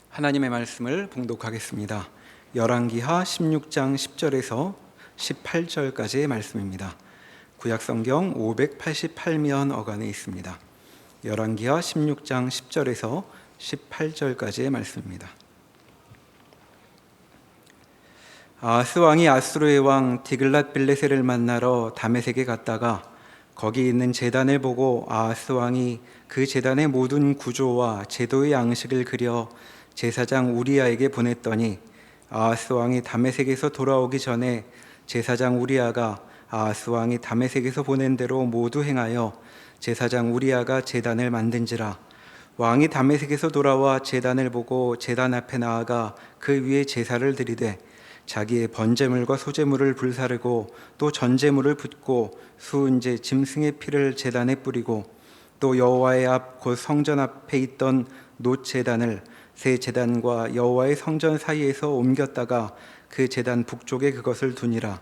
하나님의 말씀을 봉독하겠습니다. 열왕기하 16장 10절에서 18절까지의 말씀입니다. 구약성경 588면 어간에 있습니다. 열왕기하 16장 10절에서 18절까지의 말씀입니다. 아하스 왕이 아수르의 왕 디글랏빌레셀을 만나러 다메섹에 갔다가 거기 있는 제단을 보고 아하스 왕이 그 제단의 모든 구조와 제도의 양식을 그려 제사장 우리야에게 보냈더니 아하스 왕이 다메섹에서 돌아오기 전에 제사장 우리야가 아하스 왕이 다메섹에서 보낸 대로 모두 행하여 제사장 우리야가 제단을 만든지라. 왕이 다메섹에서 돌아와 제단을 보고 제단 앞에 나아가 그 위에 제사를 드리되 자기의 번제물과 소제물을 불사르고 또 전제물을 붓고 수은제 짐승의 피를 제단에 뿌리고 또 여호와의 앞 곧 성전 앞에 있던 놋 제단을 새 제단과 여호와의 성전 사이에서 옮겼다가 그 제단 북쪽에 그것을 두니라.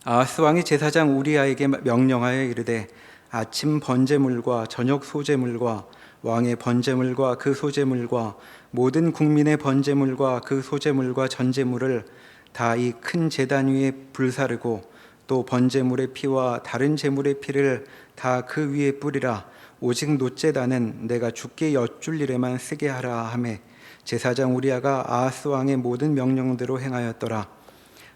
아하스 왕이 제사장 우리야에게 명령하여 이르되 아침 번제물과 저녁 소제물과 왕의 번제물과 그 소제물과 모든 국민의 번제물과 그 소제물과 전제물을 다 이 큰 제단 위에 불사르고 또 번제물의 피와 다른 제물의 피를 다 그 위에 뿌리라. 오직 놋제단은 내가 주께 여쭐 일에만 쓰게 하라 하매 제사장 우리야가 아하스 왕의 모든 명령대로 행하였더라.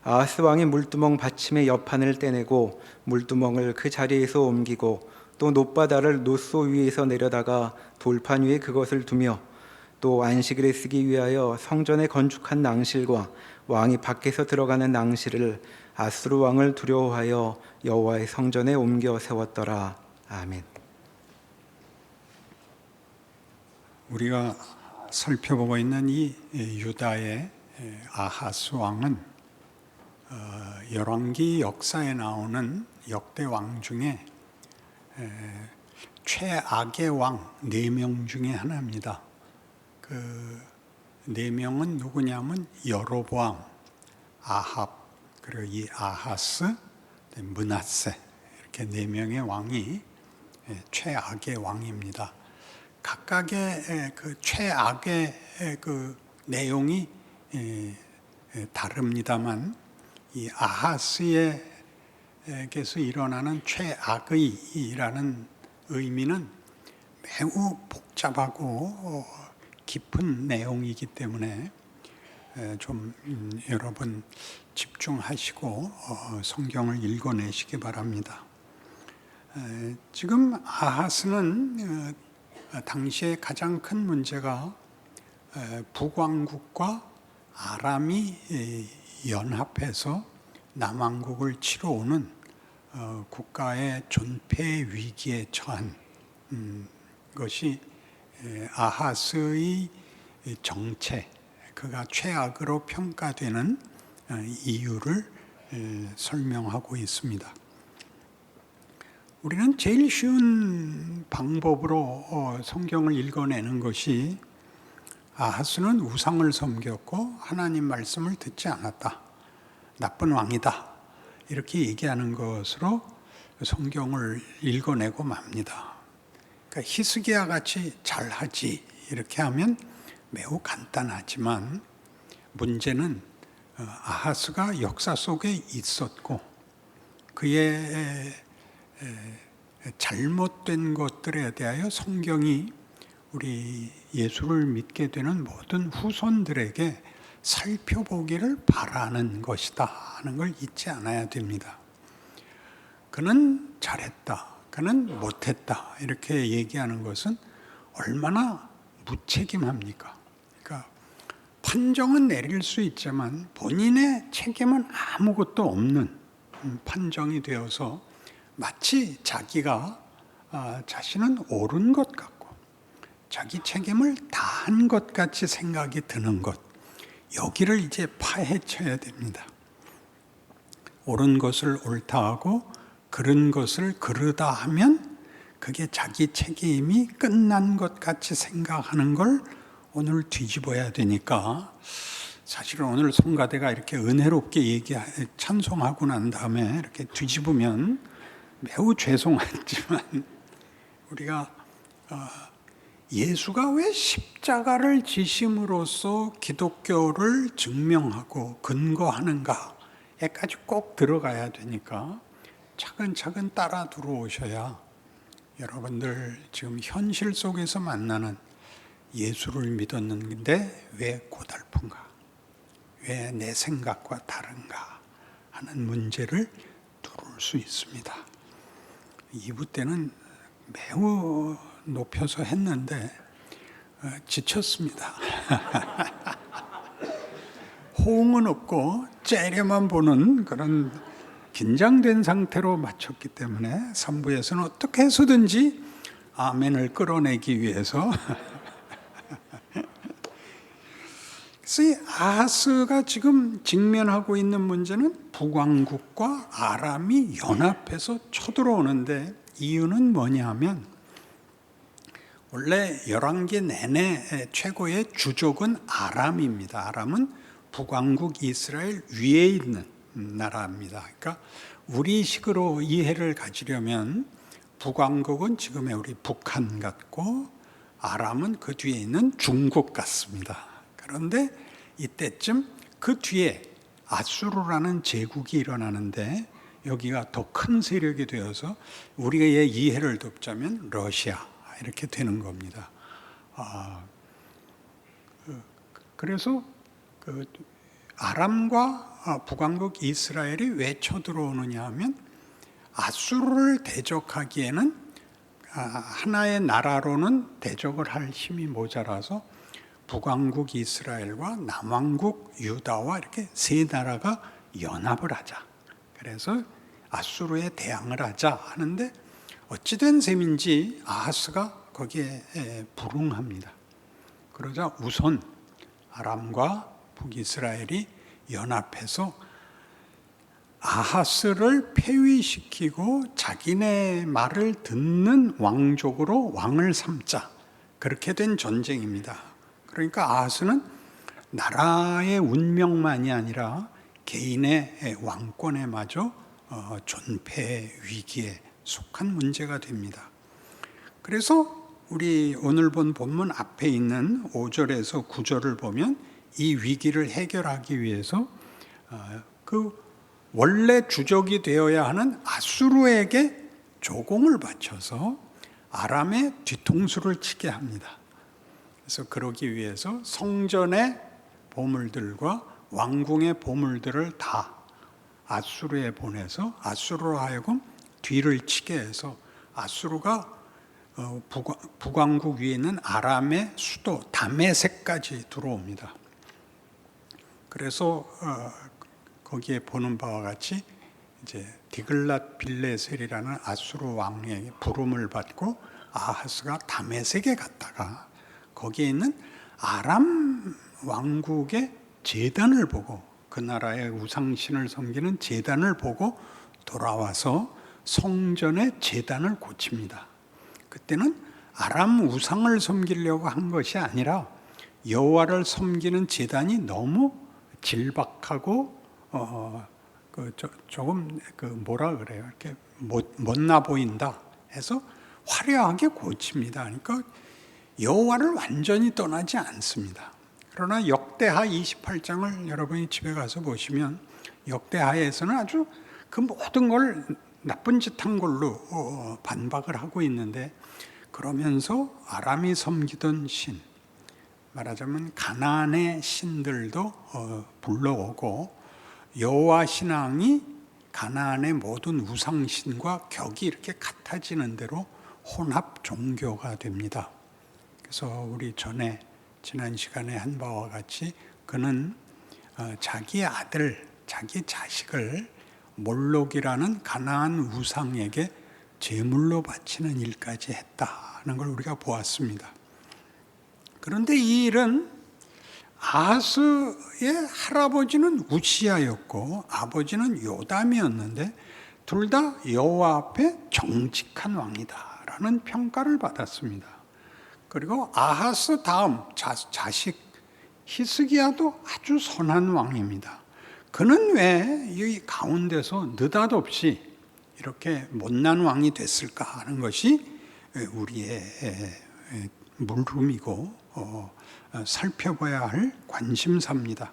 아하스 왕이 물두멍 받침의 옆판을 떼내고 물두멍을 그 자리에서 옮기고 또 놋바다를 놋소 위에서 내려다가 돌판 위에 그것을 두며 또 안식일에 쓰기 위하여 성전에 건축한 낭실과 왕이 밖에서 들어가는 낭실을 아수르 왕을 두려워하여 여호와의 성전에 옮겨 세웠더라. 아멘. 우리가 살펴보고 있는 이 유다의 아하스 왕은 열왕기 역사에 나오는 역대 왕 중에 최악의 왕 4명 중에 하나입니다. 그 4명은 누구냐면 여로보암, 아합, 그리고 이 아하스, 므낫세, 이렇게 4명의 왕이 최악의 왕입니다. 각각의 그 최악의 그 내용이 다릅니다만 이 아하스에게서 일어나는 최악의라는 의미는 매우 복잡하고 깊은 내용이기 때문에 좀 여러분 집중하시고 성경을 읽어내시기 바랍니다. 지금 아하스는 당시에 가장 큰 문제가 북왕국과 아람이 연합해서 남왕국을 치러 오는 국가의 존폐 위기에 처한 것이 아하스의 정체, 그가 최악으로 평가되는 이유를 설명하고 있습니다. 우리는 제일 쉬운 방법으로 성경을 읽어내는 것이 아하스는 우상을 섬겼고 하나님 말씀을 듣지 않았다, 나쁜 왕이다, 이렇게 얘기하는 것으로 성경을 읽어내고 맙니다. 그러니까 히스기야 같이 잘하지 이렇게 하면 매우 간단하지만 문제는 아하스가 역사 속에 있었고 그의 잘못된 것들에 대하여 성경이 우리 예수를 믿게 되는 모든 후손들에게 살펴보기를 바라는 것이다 하는 걸 잊지 않아야 됩니다. 그는 잘했다, 그는 못했다 이렇게 얘기하는 것은 얼마나 무책임합니까? 그러니까 판정은 내릴 수 있지만 본인의 책임은 아무것도 없는 판정이 되어서 마치 자기가 자신은 옳은 것 같고 자기 책임을 다한 것 같이 생각이 드는 것, 여기를 이제 파헤쳐야 됩니다. 옳은 것을 옳다 하고 그른 것을 그르다 하면 그게 자기 책임이 끝난 것 같이 생각하는 걸 오늘 뒤집어야 되니까, 사실은 오늘 성가대가 이렇게 은혜롭게 찬송하고 난 다음에 이렇게 뒤집으면 매우 죄송하지만 우리가 예수가 왜 십자가를 지심으로써 기독교를 증명하고 근거하는가에까지 꼭 들어가야 되니까 차근차근 따라 들어오셔야 여러분들 지금 현실 속에서 만나는 예수를 믿었는데 왜 고달픈가? 왜 내 생각과 다른가? 하는 문제를 들을 수 있습니다. 2부 때는 매우 높여서 했는데 지쳤습니다. 호응은 없고 째려만 보는 그런 긴장된 상태로 마쳤기 때문에 3부에서는 어떻게 해서든지 아멘을 끌어내기 위해서 그래서 이 아하스가 지금 직면하고 있는 문제는 북왕국과 아람이 연합해서 쳐들어오는데 이유는 뭐냐 하면 원래 열왕기 내내 최고의 주족은 아람입니다. 아람은 북왕국 이스라엘 위에 있는 나라입니다. 그러니까 우리식으로 이해를 가지려면 북왕국은 지금의 우리 북한 같고 아람은 그 뒤에 있는 중국 같습니다. 그런데 이때쯤 그 뒤에 아수르라는 제국이 일어나는데 여기가 더 큰 세력이 되어서 우리가 이해를 돕자면 러시아 이렇게 되는 겁니다. 그래서 그 아람과 북왕국 이스라엘이 왜 쳐들어오느냐 하면 아수르를 대적하기에는 하나의 나라로는 대적을 할 힘이 모자라서 북왕국 이스라엘과 남왕국 유다와 이렇게 세 나라가 연합을 하자. 그래서 아수르에 대항을 하자 하는데 어찌된 셈인지 아하스가 거기에 불응합니다. 그러자 우선 아람과 북이스라엘이 연합해서 아하스를 폐위시키고 자기네 말을 듣는 왕족으로 왕을 삼자. 그렇게 된 전쟁입니다. 그러니까 아하스는 나라의 운명만이 아니라 개인의 왕권에마저 존폐 위기에 속한 문제가 됩니다. 그래서 우리 오늘 본 본문 앞에 있는 5절에서 9절을 보면 이 위기를 해결하기 위해서 그 원래 주적이 되어야 하는 아수르에게 조공을 바쳐서 아람의 뒤통수를 치게 합니다. 그래서 그러기 위해서 성전의 보물들과 왕궁의 보물들을 다 아수르에 보내서 아수르로 하여금 뒤를 치게 해서 아수르가 북왕국 위에 있는 아람의 수도 다메섹까지 들어옵니다. 그래서 거기에 보는 바와 같이 이제 디글랏 빌레셀이라는 아수르 왕에게 부름을 받고 아하스가 다메섹에 갔다가 거기에 있는 아람 왕국의 제단을 보고 그 나라의 우상신을 섬기는 제단을 보고 돌아와서 성전의 제단을 고칩니다. 그때는 아람 우상을 섬기려고 한 것이 아니라 여호와를 섬기는 제단이 너무 질박하고 조금 뭐라 그래요? 이렇게 못나 보인다 해서 화려하게 고칩니다. 그러니까 여호와를 완전히 떠나지 않습니다. 그러나 역대하 28장을 여러분이 집에 가서 보시면 역대하에서는 아주 그 모든 걸 나쁜 짓 한 걸로 반박을 하고 있는데 그러면서 아람이 섬기던 신, 말하자면 가나안의 신들도 불러오고 여호와 신앙이 가나안의 모든 우상신과 격이 이렇게 같아지는 대로 혼합 종교가 됩니다. 그래서 우리 지난 시간에 한 바와 같이 그는 자기 아들, 자기 자식을 몰록이라는 가나안 우상에게 제물로 바치는 일까지 했다는 걸 우리가 보았습니다. 그런데 이 일은 아하스의 할아버지는 우시야였고 아버지는 요담이었는데 둘 다 여호와 앞에 정직한 왕이다라는 평가를 받았습니다. 그리고 아하스 다음 자식 히스기야도 아주 선한 왕입니다. 그는 왜 이 가운데서 느닷없이 이렇게 못난 왕이 됐을까 하는 것이 우리의 물음이고 살펴봐야 할 관심사입니다.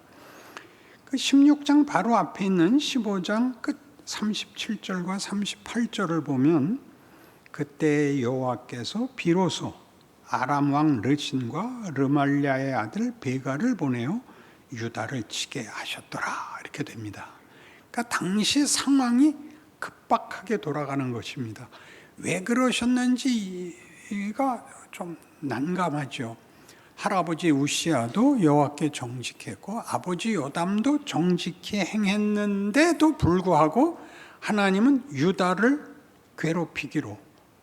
그 16장 바로 앞에 있는 15장 끝 37절과 38절을 보면 그때 여호와께서 비로소 아람 왕 르신과 르말랴의 아들 베가를 보내어 유다를 치게 하셨더라 이렇게 됩니다. 그러니까 당시 상황이 급박하게 돌아가는 것입니다. 왜 그러셨는지가 좀 난감하죠. 할아버지 우시아도 여호와께 정직했고 아버지 요담도 정직히 행했는데도 불구하고 하나님은 유다를 괴롭히기로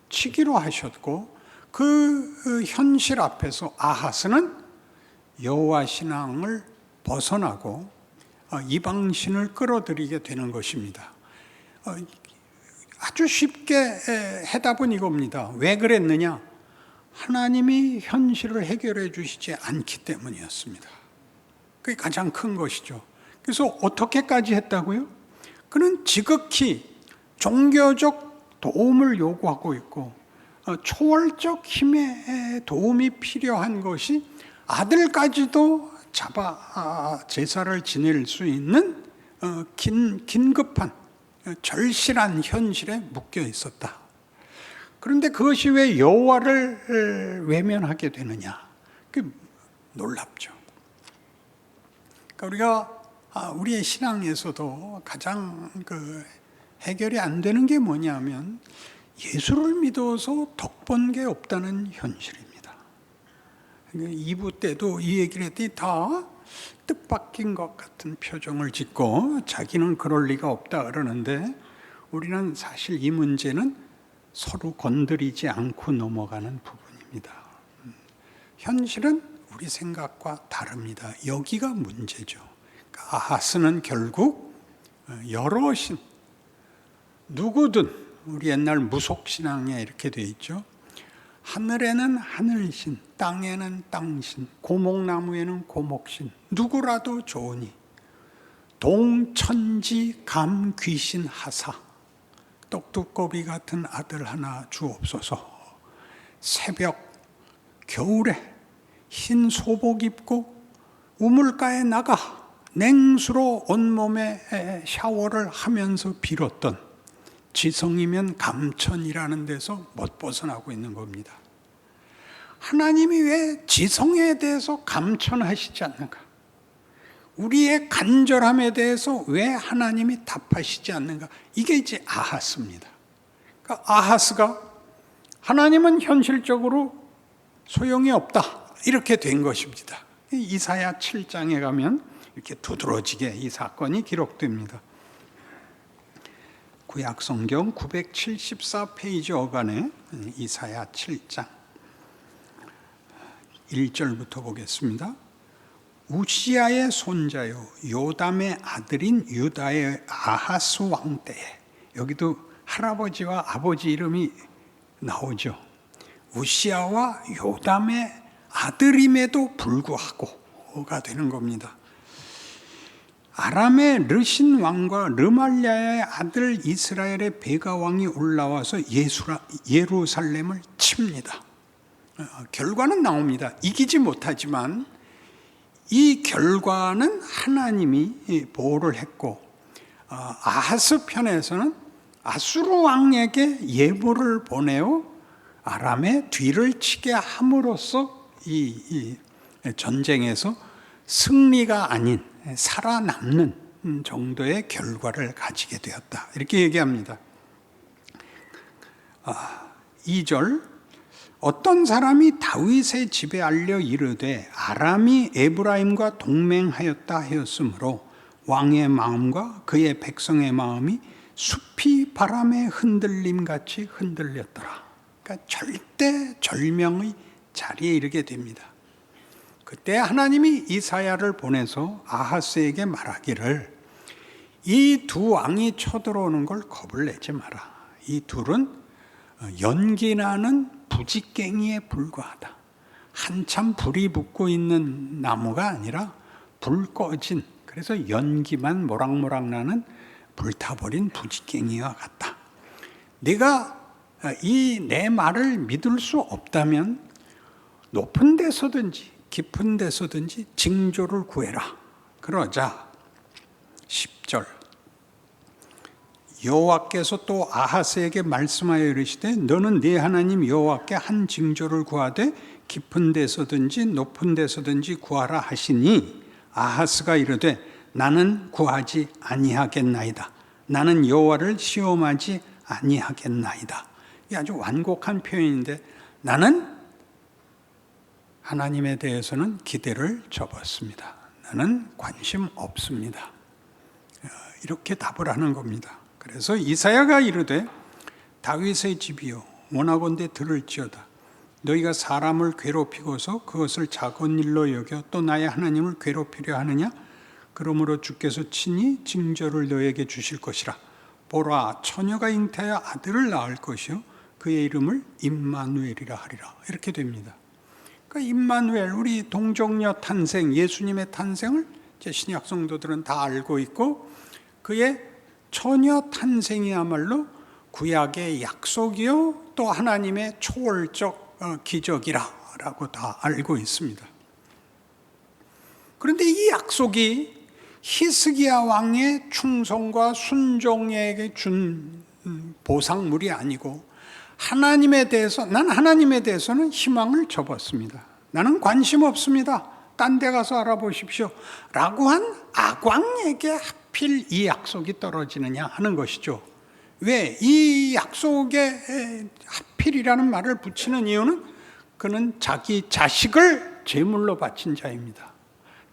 치기로 하셨고 그 현실 앞에서 아하스는 여호와 신앙을 벗어나고 이방신을 끌어들이게 되는 것입니다. 아주 쉽게 해답은 이겁니다. 왜 그랬느냐? 하나님이 현실을 해결해 주시지 않기 때문이었습니다. 그게 가장 큰 것이죠. 그래서 어떻게까지 했다고요? 그는 지극히 종교적 도움을 요구하고 있고 초월적 힘의 도움이 필요한 것이 아들까지도 잡아 제사를 지낼 수 있는 긴급한 절실한 현실에 묶여 있었다. 그런데 그것이 왜 여호와를 외면하게 되느냐? 그 놀랍죠. 그러니까 우리의 신앙에서도 가장 해결이 안 되는 게 뭐냐면 예수를 믿어서 덕본 게 없다는 현실입니다. 2부 때도 이 얘기를 했더니 다 뜻밖인 것 같은 표정을 짓고 자기는 그럴 리가 없다 그러는데 우리는 사실 이 문제는 서로 건드리지 않고 넘어가는 부분입니다. 현실은 우리 생각과 다릅니다. 여기가 문제죠. 아하스는 결국 여러 신, 누구든 우리 옛날 무속신앙에 이렇게 돼 있죠. 하늘에는 하늘신, 땅에는 땅신, 고목나무에는 고목신, 누구라도 좋으니 동천지 감귀신 하사 떡두꺼비 같은 아들 하나 주옵소서. 새벽 겨울에 흰 소복 입고 우물가에 나가 냉수로 온몸에 샤워를 하면서 빌었던 지성이면 감천이라는 데서 못 벗어나고 있는 겁니다. 하나님이 왜 지성에 대해서 감천하시지 않는가? 우리의 간절함에 대해서 왜 하나님이 답하시지 않는가? 이게 이제 아하스입니다. 그러니까 아하스가 하나님은 현실적으로 소용이 없다 이렇게 된 것입니다. 이사야 7장에 가면 이렇게 두드러지게 이 사건이 기록됩니다. 구약성경 974페이지 어간에 이사야 7장 1절부터 보겠습니다. 우시아의 손자요 요담의 아들인 유다의 아하스 왕 때에, 여기도 할아버지와 아버지 이름이 나오죠. 우시아와 요담의 아들임에도 불구하고가 되는 겁니다. 아람의 르신 왕과 르말랴의 아들 이스라엘의 베가 왕이 올라와서 예루살렘을 칩니다. 결과는 나옵니다. 이기지 못하지만 이 결과는 하나님이 보호를 했고, 아하스 편에서는 아수르 왕에게 예보를 보내어 아람의 뒤를 치게 함으로써 이 전쟁에서 승리가 아닌 살아남는 정도의 결과를 가지게 되었다. 이렇게 얘기합니다. 2절 어떤 사람이 다윗의 집에 알려 이르되 아람이 에브라임과 동맹하였다 하였으므로 왕의 마음과 그의 백성의 마음이 숲이 바람에 흔들림같이 흔들렸더라. 그러니까 절대절명의 자리에 이르게 됩니다. 그때 하나님이 이사야를 보내서 아하스에게 말하기를 이 두 왕이 쳐들어오는 걸 겁을 내지 마라. 이 둘은 연기나는 부지깽이에 불과하다. 한참 불이 붙고 있는 나무가 아니라 불 꺼진, 그래서 연기만 모락모락 나는 불타버린 부지깽이와 같다. 네가 이 내 말을 믿을 수 없다면 높은 데서든지 깊은 데서든지 징조를 구해라. 그러자 10절 여호와께서 또 아하스에게 말씀하여 이르시되 너는 네 하나님 여호와께 한 징조를 구하되 깊은 데서든지 높은 데서든지 구하라 하시니 아하스가 이르되 나는 구하지 아니하겠나이다. 나는 여호와를 시험하지 아니하겠나이다. 이게 아주 완곡한 표현인데 나는 하나님에 대해서는 기대를 접었습니다. 나는 관심 없습니다. 이렇게 답을 하는 겁니다. 그래서 이사야가 이르되 다윗의 집이여 원하건대 들을지어다. 너희가 사람을 괴롭히고서 그것을 작은 일로 여겨 또 나의 하나님을 괴롭히려 하느냐? 그러므로 주께서 친히 징조를 너에게 주실 것이라. 보라, 처녀가 잉태하여 아들을 낳을 것이요 그의 이름을 임마누엘이라 하리라. 이렇게 됩니다. 그러니까 임마누엘, 우리 동정녀 탄생, 예수님의 탄생을 이제 신약 성도들은 다 알고 있고 그의 처녀 탄생이야말로 구약의 약속이요 또 하나님의 초월적 기적이라고 다 알고 있습니다. 그런데 이 약속이 히스기야 왕의 충성과 순종에게 준 보상물이 아니고 난 하나님에 대해서는 희망을 접었습니다. 나는 관심 없습니다. 딴 데 가서 알아보십시오. 라고 한 아광에게 하필 이 약속이 떨어지느냐 하는 것이죠. 왜? 이 약속에 하필이라는 말을 붙이는 이유는 그는 자기 자식을 제물로 바친 자입니다.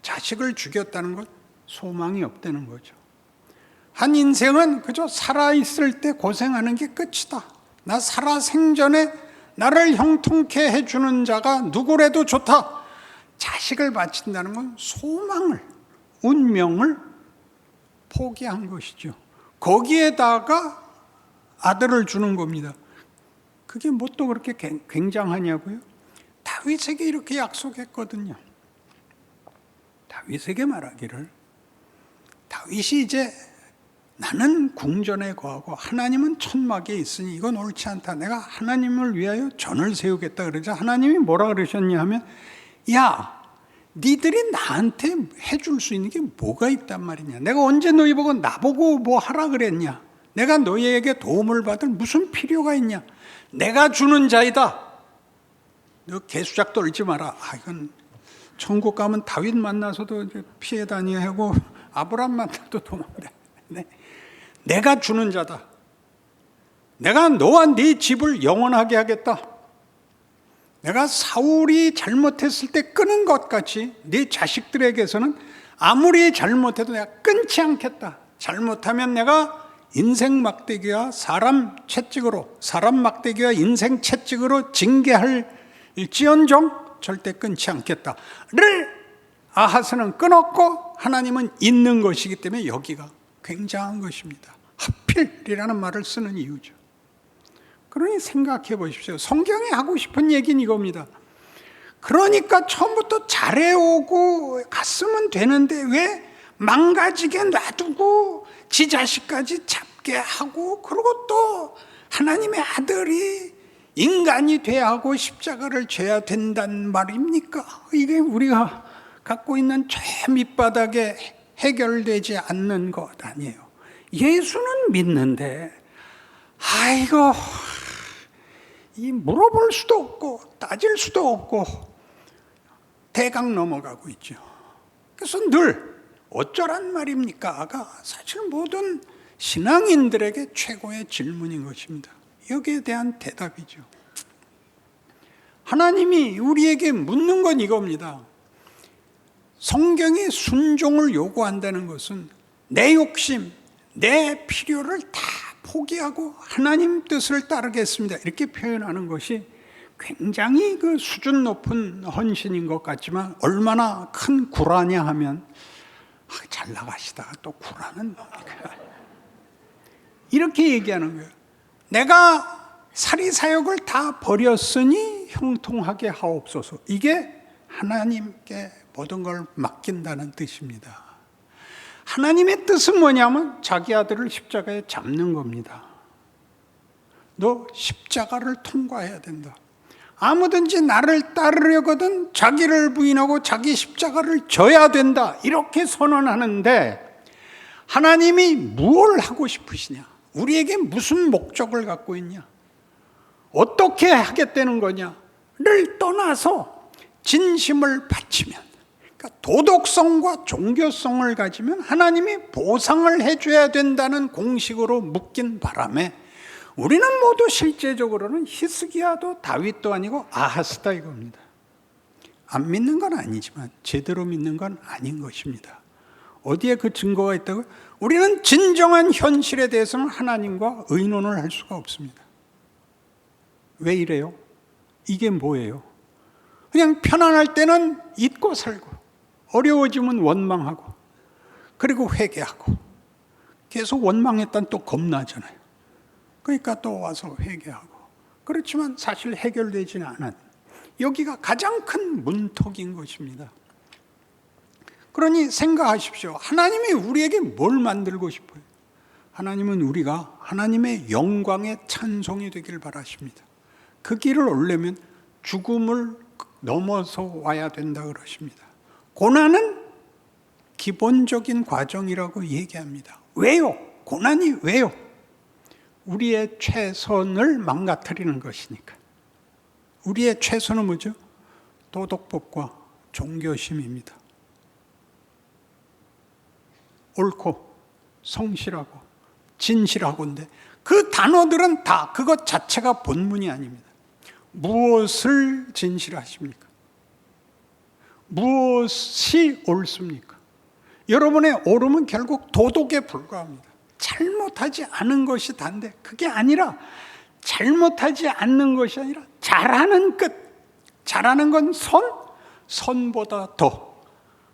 자식을 죽였다는 건 소망이 없다는 거죠. 한 인생은 그저 살아있을 때 고생하는 게 끝이다. 나 살아 생전에 나를 형통케 해주는 자가 누구래도 좋다. 자식을 바친다는 건 소망을, 운명을 포기한 것이죠. 거기에다가 아들을 주는 겁니다. 그게 뭐 또 그렇게 굉장하냐고요? 다윗에게 이렇게 약속했거든요. 다윗에게 말하기를 다윗이 이제 나는 궁전에 거하고 하나님은 천막에 있으니 이건 옳지 않다. 내가 하나님을 위하여 전을 세우겠다 그러자 하나님이 뭐라 그러셨냐 하면 야, 니들이 나한테 해줄 수 있는 게 뭐가 있단 말이냐. 내가 언제 너희 보고 나보고 뭐 하라 그랬냐. 내가 너희에게 도움을 받을 무슨 필요가 있냐. 내가 주는 자이다. 너 개수작 떨지 마라. 이건 천국 가면 다윗 만나서도 피해 다녀야 하고 아브람 만나도 도망가. 내가 주는 자다. 내가 너와 네 집을 영원하게 하겠다. 내가 사울이 잘못했을 때 끊은 것 같이 네 자식들에게서는 아무리 잘못해도 내가 끊지 않겠다. 잘못하면 내가 인생 막대기와 사람 채찍으로, 사람 막대기와 인생 채찍으로 징계할지언정 절대 끊지 않겠다를 아하스는 끊었고 하나님은 있는 것이기 때문에 여기가 굉장한 것입니다. 하필이라는 말을 쓰는 이유죠. 그러니 생각해 보십시오. 성경이 하고 싶은 얘기는 이겁니다. 그러니까 처음부터 잘해오고 갔으면 되는데 왜 망가지게 놔두고 지 자식까지 잡게 하고 그리고 또 하나님의 아들이 인간이 돼야 하고 십자가를 져야 된단 말입니까? 이게 우리가 갖고 있는 저 밑바닥에 해결되지 않는 것 아니에요. 예수는 믿는데 이 물어볼 수도 없고 따질 수도 없고 대강 넘어가고 있죠. 그래서 늘 어쩌란 말입니까가 사실 모든 신앙인들에게 최고의 질문인 것입니다. 여기에 대한 대답이죠. 하나님이 우리에게 묻는 건 이겁니다. 성경이 순종을 요구한다는 것은 내 욕심, 내 필요를 다 포기하고 하나님 뜻을 따르겠습니다. 이렇게 표현하는 것이 굉장히 그 수준 높은 헌신인 것 같지만 얼마나 큰 구라냐 하면 잘 나가시다가 또 구라는 뭡니까? 이렇게 얘기하는 거예요. 내가 사리사욕을 다 버렸으니 형통하게 하옵소서. 이게 하나님께 모든 걸 맡긴다는 뜻입니다. 하나님의 뜻은 뭐냐면 자기 아들을 십자가에 잡는 겁니다. 너 십자가를 통과해야 된다. 아무든지 나를 따르려거든 자기를 부인하고 자기 십자가를 져야 된다. 이렇게 선언하는데 하나님이 무엇을 하고 싶으시냐? 우리에게 무슨 목적을 갖고 있냐? 어떻게 하겠다는 거냐를 떠나서 진심을 바치면, 그러니까 도덕성과 종교성을 가지면 하나님이 보상을 해줘야 된다는 공식으로 묶인 바람에 우리는 모두 실제적으로는 히스기야도 다윗도 아니고 아하스다 이겁니다. 안 믿는 건 아니지만 제대로 믿는 건 아닌 것입니다. 어디에 그 증거가 있다고요? 우리는 진정한 현실에 대해서는 하나님과 의논을 할 수가 없습니다. 왜 이래요? 이게 뭐예요? 그냥 편안할 때는 잊고 살고 어려워지면 원망하고 그리고 회개하고 계속 원망했다는 또 겁나잖아요. 그러니까 또 와서 회개하고. 그렇지만 사실 해결되지는 않았. 여기가 가장 큰 문턱인 것입니다. 그러니 생각하십시오. 하나님이 우리에게 뭘 만들고 싶어요? 하나님은 우리가 하나님의 영광의 찬송이 되길 바라십니다. 그 길을 오려면 죽음을 넘어서 와야 된다 그러십니다. 고난은 기본적인 과정이라고 얘기합니다. 왜요? 고난이 왜요? 우리의 최선을 망가뜨리는 것이니까. 우리의 최선은 뭐죠? 도덕법과 종교심입니다. 옳고 성실하고 진실하고인데 그 단어들은 다 그것 자체가 본문이 아닙니다. 무엇을 진실하십니까? 무엇이 옳습니까? 여러분의 옳음은 결국 도덕에 불과합니다. 잘못하지 않은 것이 단데 그게 아니라 잘못하지 않는 것이 아니라 잘하는 끝. 잘하는 건 선보다 더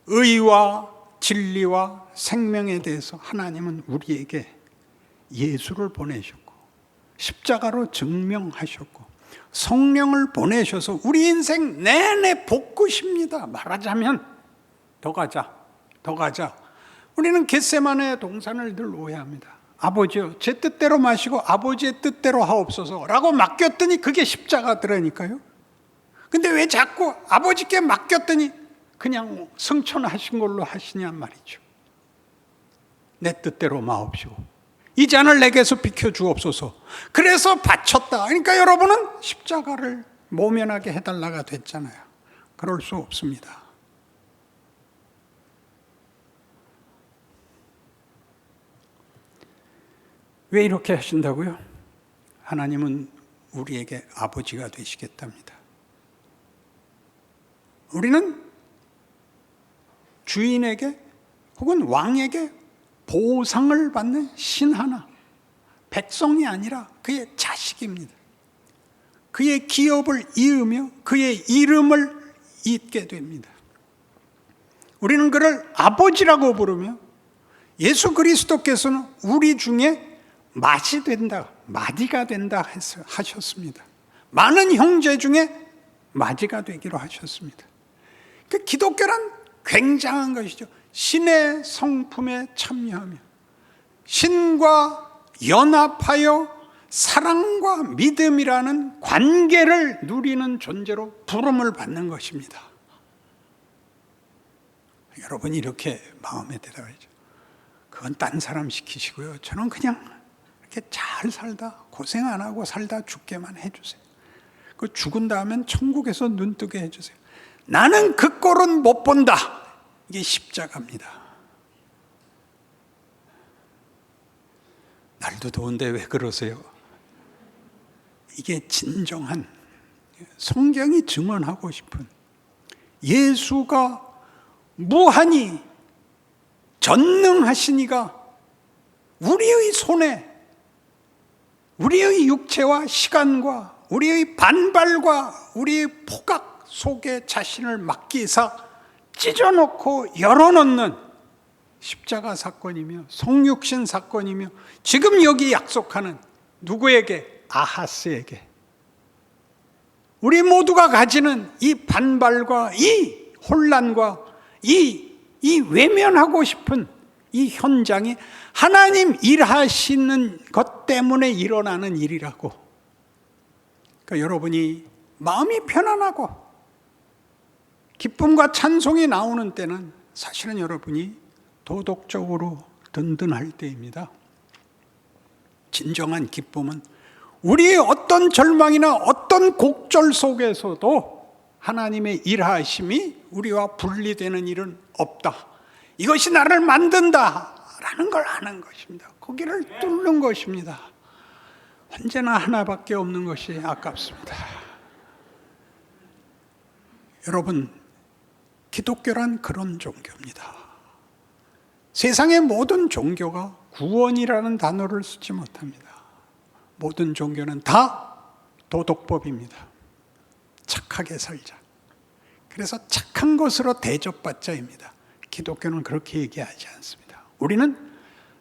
의와 진리와 생명에 대해서 하나님은 우리에게 예수를 보내셨고 십자가로 증명하셨고 성령을 보내셔서 우리 인생 내내 볶으십니다. 말하자면 더 가자. 우리는 겟세마네 동산을 늘 오해합니다. 아버지요, 제 뜻대로 마시고 아버지의 뜻대로 하옵소서 라고 맡겼더니 그게 십자가더라니까요. 근데 왜 자꾸 아버지께 맡겼더니 그냥 승천하신 걸로 하시냔 말이죠. 내 뜻대로 마옵시고 이 잔을 내게서 비켜주옵소서. 그래서 바쳤다. 그러니까 여러분은 십자가를 모면하게 해달라가 됐잖아요. 그럴 수 없습니다. 왜 이렇게 하신다고요? 하나님은 우리에게 아버지가 되시겠답니다. 우리는 주인에게 혹은 왕에게 보상을 받는 신 하나, 백성이 아니라 그의 자식입니다. 그의 기업을 이으며 그의 이름을 잇게 됩니다. 우리는 그를 아버지라고 부르며 예수 그리스도께서는 우리 중에 맏이 된다, 맏이가 된다 하셨습니다. 많은 형제 중에 맏이가 되기로 하셨습니다. 그 기독교란 굉장한 것이죠. 신의 성품에 참여하며 신과 연합하여 사랑과 믿음이라는 관계를 누리는 존재로 부름을 받는 것입니다. 여러분이 이렇게 마음에 대답하죠. 그건 딴 사람 시키시고요. 저는 그냥 이렇게 잘 살다 고생 안 하고 살다 죽게만 해주세요. 그 죽은 다음엔 천국에서 눈 뜨게 해주세요. 나는 그 꼴은 못 본다. 이게 십자가입니다. 날도 더운데 왜 그러세요? 이게 진정한 성경이 증언하고 싶은 예수가 무한히 전능하시니가 우리의 손에 우리의 육체와 시간과 우리의 반발과 우리의 포각 속에 자신을 맡기사 찢어놓고 열어놓는 십자가 사건이며 성육신 사건이며 지금 여기 약속하는 누구에게? 아하스에게. 우리 모두가 가지는 이 반발과 이 혼란과 이 외면하고 싶은 이 현장이 하나님 일하시는 것 때문에 일어나는 일이라고. 그러니까 여러분이 마음이 편안하고 기쁨과 찬송이 나오는 때는 사실은 여러분이 도덕적으로 든든할 때입니다. 진정한 기쁨은 우리의 어떤 절망이나 어떤 곡절 속에서도 하나님의 일하심이 우리와 분리되는 일은 없다. 이것이 나를 만든다라는 걸 아는 것입니다. 거기를 뚫는 것입니다. 언제나 하나밖에 없는 것이 아깝습니다. 여러분, 기독교란 그런 종교입니다. 세상의 모든 종교가 구원이라는 단어를 쓰지 못합니다. 모든 종교는 다 도덕법입니다. 착하게 살자. 그래서 착한 것으로 대접받자입니다. 기독교는 그렇게 얘기하지 않습니다. 우리는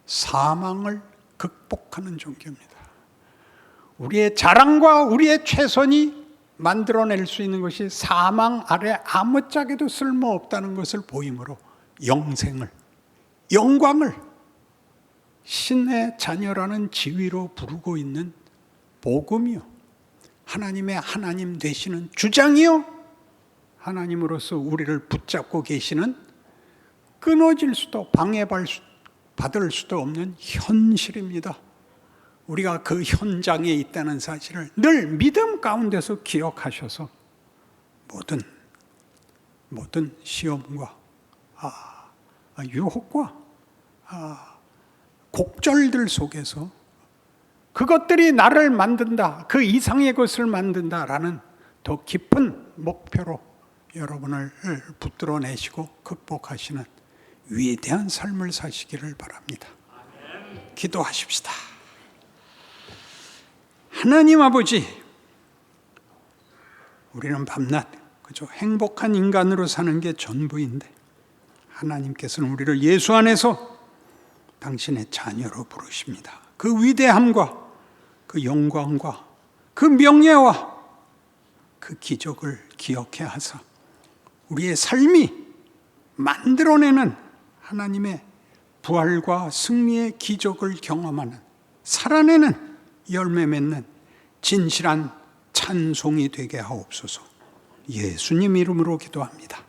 사망을 극복하는 종교입니다. 우리의 자랑과 우리의 최선이 만들어낼 수 있는 것이 사망 아래 아무짝에도 쓸모없다는 것을 보이므로 영생을, 영광을 신의 자녀라는 지위로 부르고 있는 복음이요, 하나님의 하나님 되시는 주장이요, 하나님으로서 우리를 붙잡고 계시는 끊어질 수도 방해받을 수도 없는 현실입니다. 우리가 그 현장에 있다는 사실을 늘 믿음 가운데서 기억하셔서 모든 시험과 유혹과 곡절들 속에서 그것들이 나를 만든다, 그 이상의 것을 만든다라는 더 깊은 목표로 여러분을 붙들어내시고 극복하시는 위대한 삶을 사시기를 바랍니다. 기도하십시다. 하나님 아버지, 우리는 밤낮 그저 행복한 인간으로 사는 게 전부인데 하나님께서는 우리를 예수 안에서 당신의 자녀로 부르십니다. 그 위대함과 그 영광과 그 명예와 그 기적을 기억해 하사 우리의 삶이 만들어내는 하나님의 부활과 승리의 기적을 경험하는, 살아내는, 열매 맺는 진실한 찬송이 되게 하옵소서. 예수님 이름으로 기도합니다.